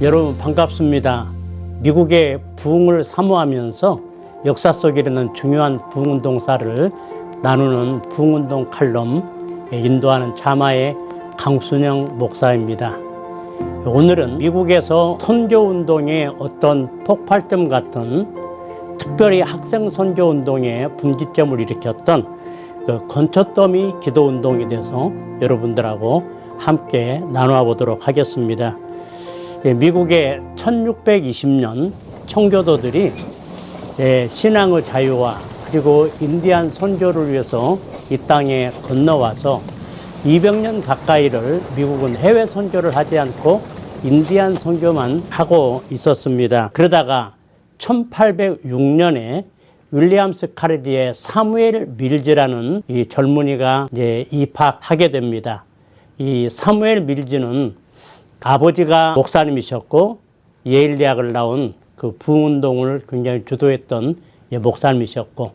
여러분 반갑습니다. 미국의 부흥을 사모하면서 역사 속에 있는 중요한 부흥운동사를 나누는 부흥운동 칼럼 인도하는 자마의 강순영 목사입니다. 오늘은 미국에서 선교운동의 어떤 폭발점 같은, 특별히 학생 선교운동의 분기점을 일으켰던 그 건초더미 기도운동에 대해서 여러분들하고 함께 나누어 보도록 하겠습니다. 미국의 1620년 청교도들이 신앙의 자유와 그리고 인디안 선교를 위해서 이 땅에 건너와서 200년 가까이를 미국은 해외 선교를 하지 않고 인디안 선교만 하고 있었습니다. 그러다가 1806년에 윌리엄스 카리디의 사무엘 밀즈라는 이 젊은이가 이제 입학하게 됩니다. 이 사무엘 밀즈는 아버지가 목사님이셨고 예일 대학을 나온 그 부흥운동을 굉장히 주도했던 목사님이셨고,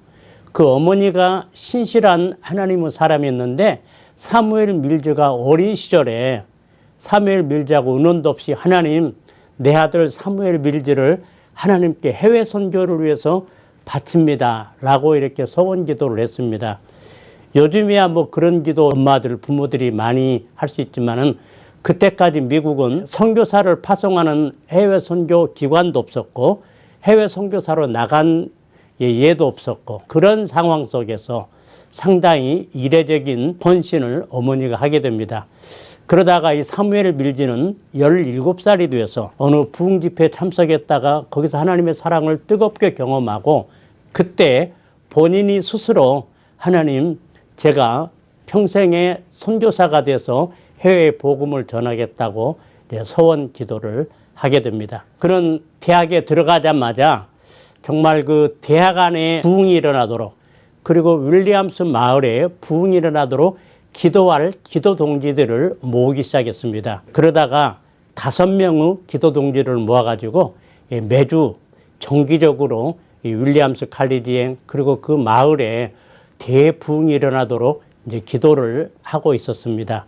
그 어머니가 신실한 하나님의 사람이었는데, 사무엘 밀즈가 어린 시절에 사무엘 밀즈하고 의논도 없이 하나님, 내 아들 사무엘 밀즈를 하나님께 해외 선교를 위해서 바칩니다 라고 이렇게 소원 기도를 했습니다. 요즘이야 뭐 그런 기도 엄마들, 부모들이 많이 할 수 있지만은, 그때까지 미국은 선교사를 파송하는 해외 선교 기관도 없었고 해외 선교사로 나간 예도 없었고, 그런 상황 속에서 상당히 이례적인 헌신을 어머니가 하게 됩니다. 그러다가 이 사무엘 밀즈는 17살이 돼서 어느 부흥 집회에 참석했다가 거기서 하나님의 사랑을 뜨겁게 경험하고, 그때 본인이 스스로 하나님, 제가 평생의 선교사가 돼서 해외에 복음을 전하겠다고 소원 기도를 하게 됩니다. 그런 대학에 들어가자마자 정말 그 대학 안에 부흥이 일어나도록, 그리고 윌리엄스 마을에 부흥이 일어나도록 기도할 기도 동지들을 모으기 시작했습니다. 그러다가 5명의 기도 동지를 모아가지고 매주 정기적으로 이 윌리엄스 칼리디행 그리고 그 마을에 대부흥이 일어나도록 이제 기도를 하고 있었습니다.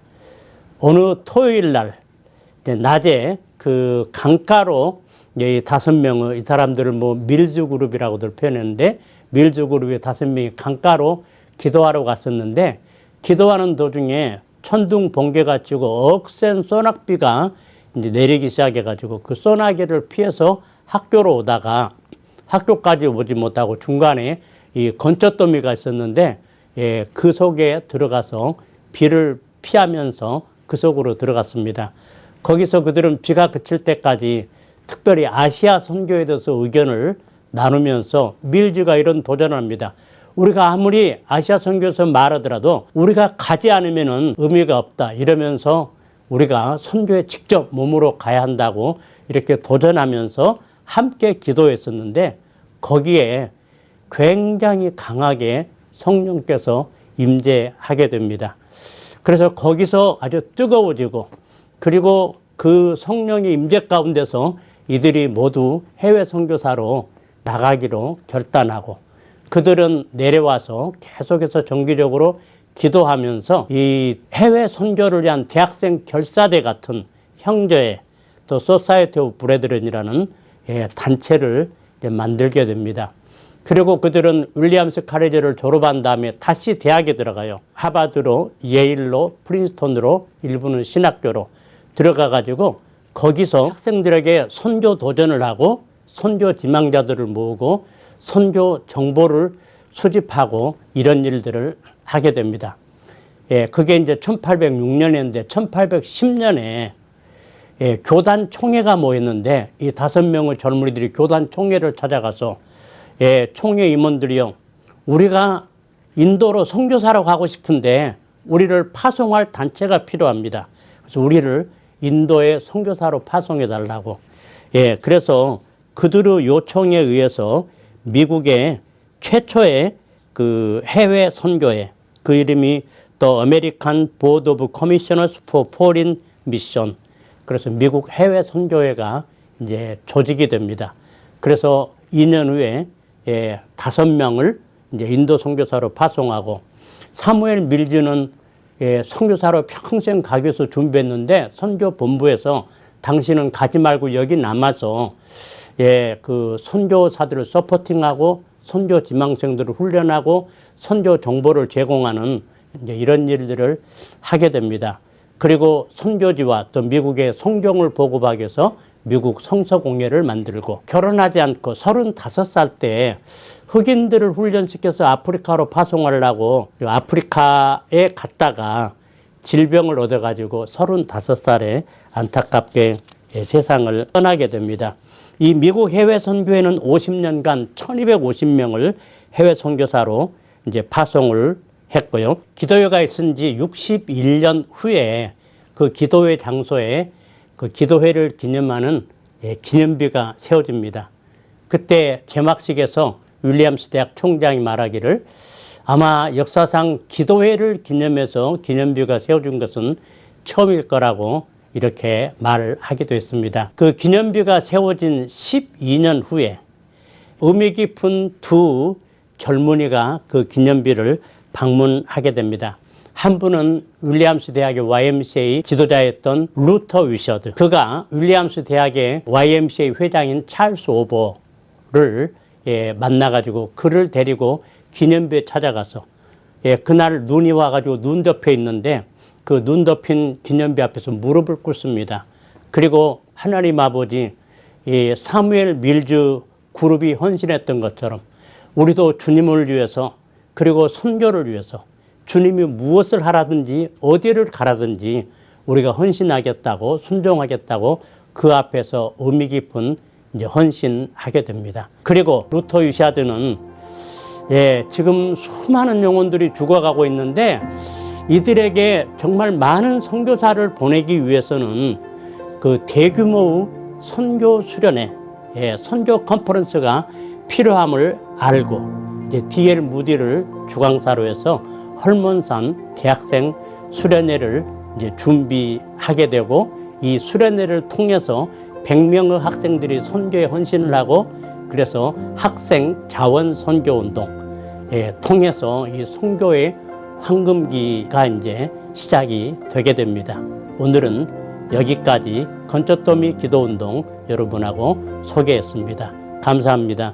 어느 토요일 날 낮에 그 강가로 이 5명의 이 사람들을 뭐 밀즈 그룹이라고들 표현했는데, 밀즈 그룹의 5명이 강가로 기도하러 갔었는데, 기도하는 도중에 천둥 번개가 치고 억센 소낙비가 이제 내리기 시작해가지고 그 소나기를 피해서 학교로 오다가 학교까지 오지 못하고 중간에 이 건초더미가 있었는데, 그 속에 들어가서 비를 피하면서 그 속으로 들어갔습니다. 거기서 그들은 비가 그칠 때까지 특별히 아시아 선교에 대해서 의견을 나누면서 밀즈가 이런 도전을 합니다. 우리가 아무리 아시아 선교에서 말하더라도 우리가 가지 않으면 의미가 없다 이러면서 우리가 선교에 직접 몸으로 가야 한다고 이렇게 도전하면서 함께 기도했었는데, 거기에 굉장히 강하게 성령께서 임재하게 됩니다. 그래서 거기서 아주 뜨거워지고, 그리고 그 성령의 임재 가운데서 이들이 모두 해외 선교사로 나가기로 결단하고, 그들은 내려와서 계속해서 정기적으로 기도하면서 이 해외 선교를 위한 대학생 결사대 같은 형제회, 또 소사이어티 오브 브레드런이라는 단체를 만들게 됩니다. 그리고 그들은 윌리엄스 카리디를 졸업한 다음에 다시 대학에 들어가요. 하버드로, 예일로, 프린스턴으로, 일부는 신학교로 들어가가지고 거기서 학생들에게 선교 도전을 하고 선교 지망자들을 모으고 선교 정보를 수집하고 이런 일들을 하게 됩니다. 그게 이제 1806년인데 1810년에 교단 총회가 모였는데, 이 5명의 젊은이들이 교단 총회를 찾아가서 총회 임원들이요, 우리가 인도로 선교사로 가고 싶은데 우리를 파송할 단체가 필요합니다. 그래서 우리를 인도에 선교사로 파송해 달라고. 그래서 그들의 요청에 의해서 미국의 최초의 그 해외 선교회, 그 이름이 The American Board of Commissioners for Foreign Mission, 그래서 미국 해외 선교회가 이제 조직이 됩니다. 그래서 2년 후에 5명을 이제 인도 선교사로 파송하고, 사무엘 밀즈는 선교사로 평생 가기 위해서 준비했는데 선교 본부에서 당신은 가지 말고 여기 남아서 그 선교사들을 서포팅하고 선교 지망생들을 훈련하고 선교 정보를 제공하는 이제 이런 일들을 하게 됩니다. 그리고 선교지와 또 미국의 성경을 보급하기 위해서 미국 성서공회를 만들고, 결혼하지 않고 35살 때 흑인들을 훈련시켜서 아프리카로 파송하려고 아프리카에 갔다가 질병을 얻어가지고 35살에 안타깝게 세상을 떠나게 됩니다. 이 미국 해외 선교회는 50년간 1250명을 해외 선교사로 이제 파송을 했고요. 기도회가 있은 지 61년 후에 그 기도회 장소에 그 기도회를 기념하는 기념비가 세워집니다. 그때 개막식에서 윌리엄스 대학 총장이 말하기를 아마 역사상 기도회를 기념해서 기념비가 세워진 것은 처음일 거라고 이렇게 말을 하기도 했습니다. 그 기념비가 세워진 12년 후에 의미 깊은 두 젊은이가 그 기념비를 방문하게 됩니다. 한 분은 윌리엄스 대학의 YMCA 지도자였던 루터 위셔드. 그가 윌리엄스 대학의 YMCA 회장인 찰스 오버를 만나가지고 그를 데리고 기념비에 찾아가서 그날 눈이 와가지고 눈 덮여 있는데 그 눈 덮인 기념비 앞에서 무릎을 꿇습니다. 그리고 하나님 아버지 사무엘 밀즈 그룹이 헌신했던 것처럼 우리도 주님을 위해서 그리고 선교를 위해서 주님이 무엇을 하라든지 어디를 가라든지 우리가 헌신하겠다고 순종하겠다고 그 앞에서 의미 깊은 이제 헌신하게 됩니다. 그리고 루터 위샤드는 지금 수많은 영혼들이 죽어가고 있는데 이들에게 정말 많은 선교사를 보내기 위해서는 그 대규모의 선교 수련회, 선교 컨퍼런스가 필요함을 알고 이제 D.L. 무디를 주강사로 해서 헐몬산 대학생 수련회를 이제 준비하게 되고 이 수련회를 통해서 100명의 학생들이 선교에 헌신을 하고 그래서 학생 자원 선교 운동에 통해서 이 선교의 황금기가 이제 시작이 되게 됩니다. 오늘은 여기까지 건초더미 기도운동 여러분하고 소개했습니다. 감사합니다.